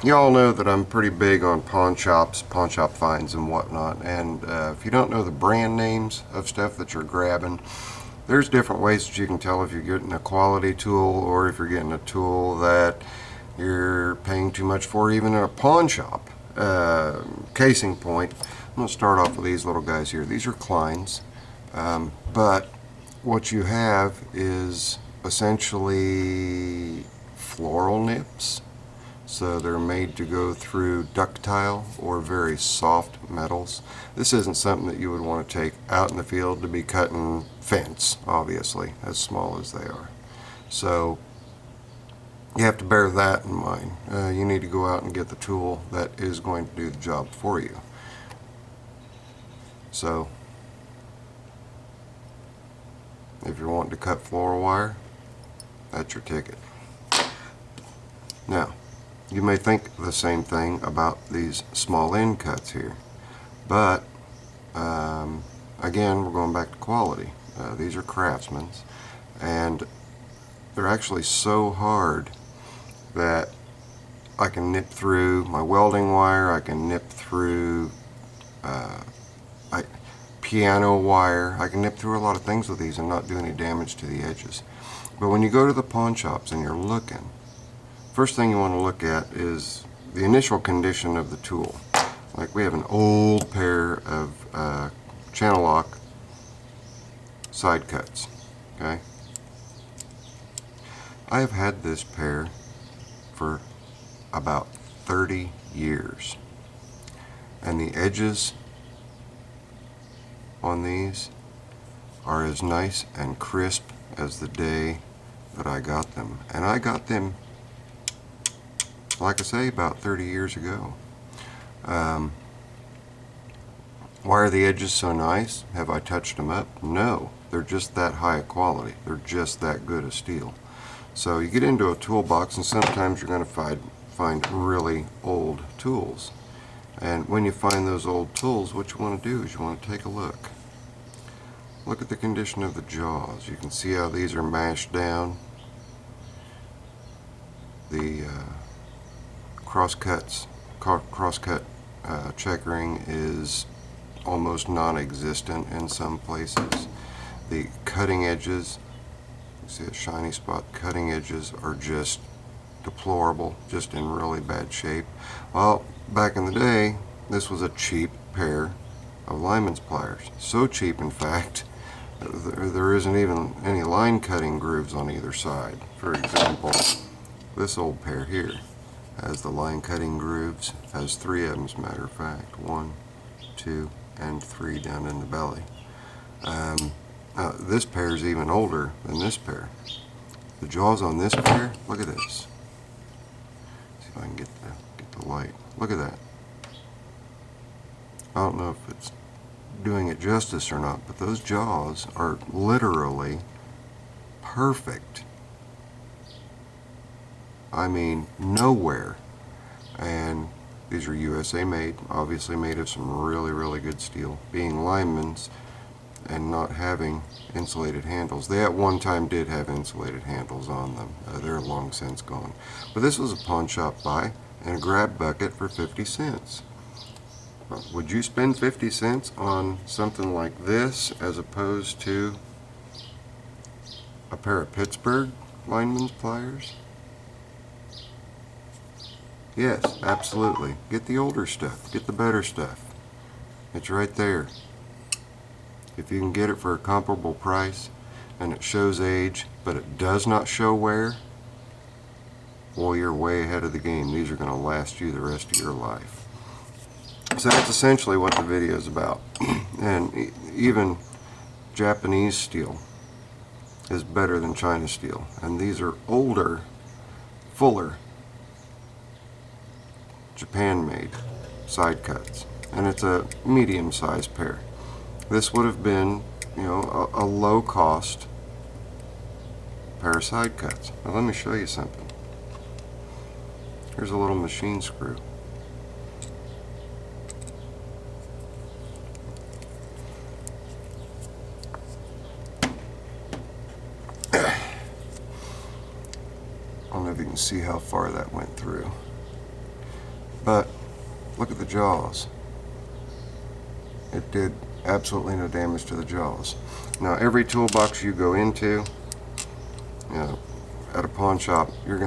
You all know that I'm pretty big on pawn shops, pawn shop finds and whatnot, and if you don't know the brand names of stuff that you're grabbing, there's different ways that you can tell if you're getting a quality tool or if you're getting a tool that you're paying too much for, even in a pawn shop. Case in point, I'm going to start off with these little guys here. These are Kleins, but what you have is essentially floral nips. So they're made to go through ductile or very soft metals. This isn't something that you would want to take out in the field to be cutting fence, obviously, as small as they are. So you have to bear that in mind. You need to go out and get the tool that is going to do the job for you. So if you're wanting to cut floral wire, that's your ticket. Now, you may think the same thing about these small end cuts here, but again, we're going back to quality. These are Craftsman's, and they're actually so hard that I can nip through my welding wire, I can nip through piano wire, I can nip through a lot of things with these and not do any damage to the edges. But when you go to the pawn shops and you're looking, first thing you want to look at is the initial condition of the tool. Like we have an old pair of channel lock side cuts. Okay, I have had this pair for about 30 years, and the edges on these are as nice and crisp as the day that I got them. And I got them, like I say, about 30 years ago. Why are the edges so nice? Have I touched them up? No. They're just that high quality. They're just that good of steel. So you get into a toolbox and sometimes you're going to find really old tools. And when you find those old tools, what you want to do is you want to take a look. Look at the condition of the jaws. You can see how these are mashed down. The crosscut checkering is almost non-existent in some places. The cutting edges, you see a shiny spot, cutting edges are just deplorable, just in really bad shape. Well, back in the day, this was a cheap pair of lineman's pliers. So cheap, in fact, there isn't even any line cutting grooves on either side. For example, this old pair here has the line cutting grooves, has 3 of them as a matter of fact, 1, 2, and 3 down in the belly. This pair is even older than this pair. The jaws on this pair, look at this. See if I can get the light. Look at that. I don't know if it's doing it justice or not, but those jaws are literally perfect. I mean, nowhere. And these are USA made, obviously made of some really, really good steel. Being linemen's and not having insulated handles. They at one time did have insulated handles on them. They're long since gone. But this was a pawn shop buy and a grab bucket for 50 cents. Would you spend 50 cents on something like this as opposed to a pair of Pittsburgh lineman's pliers? Yes, absolutely. Get the older stuff. Get the better stuff. It's right there. If you can get it for a comparable price and it shows age but it does not show wear, well, you're way ahead of the game. These are going to last you the rest of your life. So that's essentially what the video is about. And even Japanese steel is better than China steel. And these are older, fuller, Japan-made side cuts. And it's a medium-sized pair. This would have been, you know, a low-cost pair of side cuts. Now let me show you something. Here's a little machine screw. I don't know if you can see how far that went through. But look at the jaws. It did absolutely no damage to the jaws. Now every toolbox you go into, at a pawn shop, there's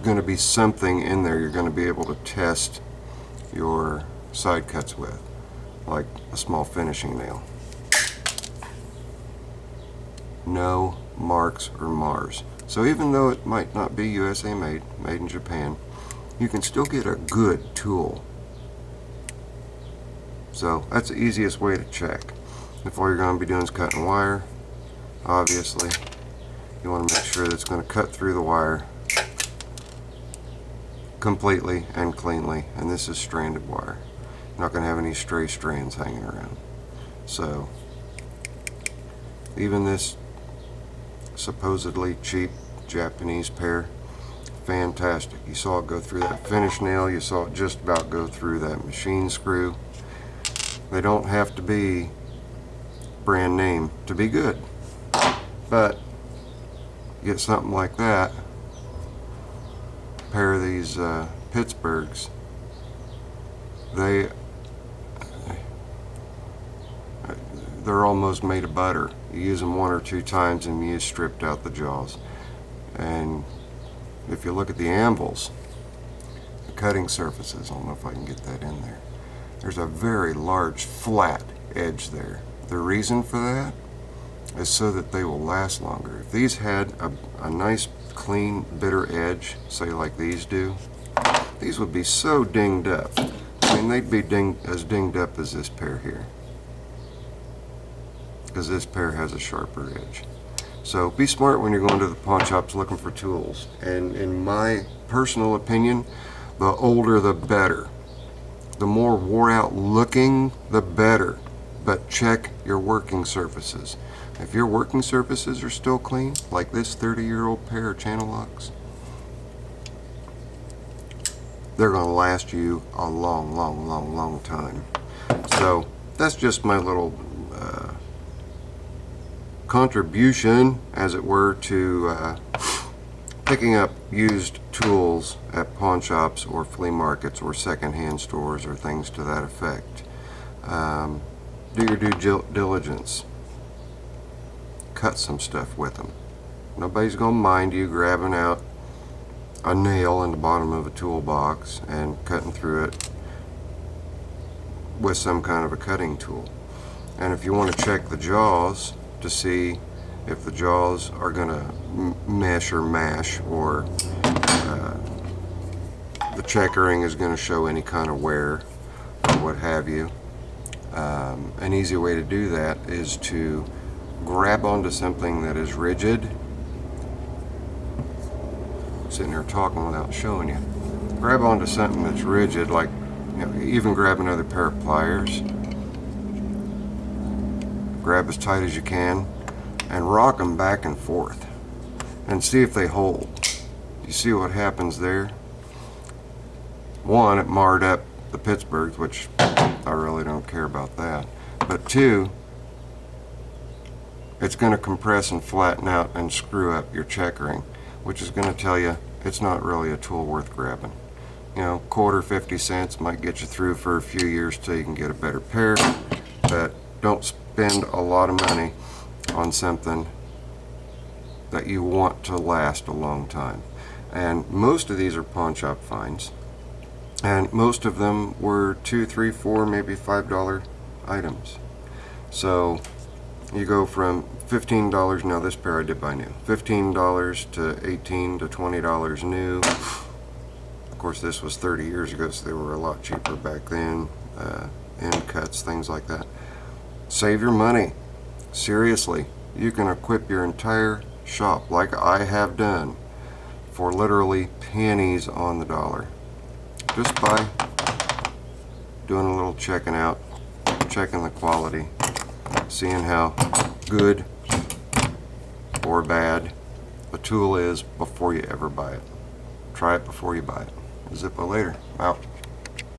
going to be something in there you're going to be able to test your side cuts with, like a small finishing nail. No marks or mars. So even though it might not be USA made, made in Japan, you can still get a good tool. So that's the easiest way to check. If all you're going to be doing is cutting wire, obviously you want to make sure that it's going to cut through the wire completely and cleanly. And this is stranded wire. You're not going to have any stray strands hanging around. So even this supposedly cheap Japanese pair, fantastic. You saw it go through that finish nail. You saw it just about go through that machine screw. They don't have to be brand name to be good, but you get something like that, a pair of these Pittsburghs, they're almost made of butter. You use them 1 or 2 times and you stripped out the jaws. And if you look at the anvils, the cutting surfaces, I don't know if I can get that in there, there's a very large flat edge there. The reason for that is so that they will last longer. If these had a nice clean bitter edge, say like these do, these would be so dinged up. I mean, they'd be as dinged up as this pair here, because this pair has a sharper edge. So be smart when you're going to the pawn shops looking for tools. And in my personal opinion, the older the better. The more wore out looking, the better. But check your working surfaces. If your working surfaces are still clean, like this 30-year-old pair of channel locks, they're going to last you a long, long, long, long time. So that's just my little contribution, as it were, to picking up used tools at pawn shops or flea markets or secondhand stores or things to that effect. Do your due diligence. Cut some stuff with them. Nobody's going to mind you grabbing out a nail in the bottom of a toolbox and cutting through it with some kind of a cutting tool. And if you want to check the jaws to see if the jaws are going to mesh or mash, or the checkering is going to show any kind of wear or what have you, an easy way to do that is to grab onto something that is rigid. Sitting here talking without showing you. Grab onto something that's rigid, like, even grab another pair of pliers. Grab as tight as you can and rock them back and forth and see if they hold. You see what happens there? One, it marred up the Pittsburghs, which I really don't care about that. But two, it's going to compress and flatten out and screw up your checkering, which is going to tell you it's not really a tool worth grabbing. Quarter, 50 cents might get you through for a few years till you can get a better pair, but don't spend a lot of money on something that you want to last a long time. And most of these are pawn shop finds, and most of them were $2, $3, $4, maybe $5 items. So you go from $15, now this pair I did buy new, $15 to $18 to $20 new. Of course, this was 30 years ago, so they were a lot cheaper back then. End cuts, things like that. Save your money. Seriously, you can equip your entire shop, like I have done, for literally pennies on the dollar, just by doing a little checking out, checking the quality, seeing how good or bad a tool is before you ever buy it. Try it before you buy it. Zippo later. Out.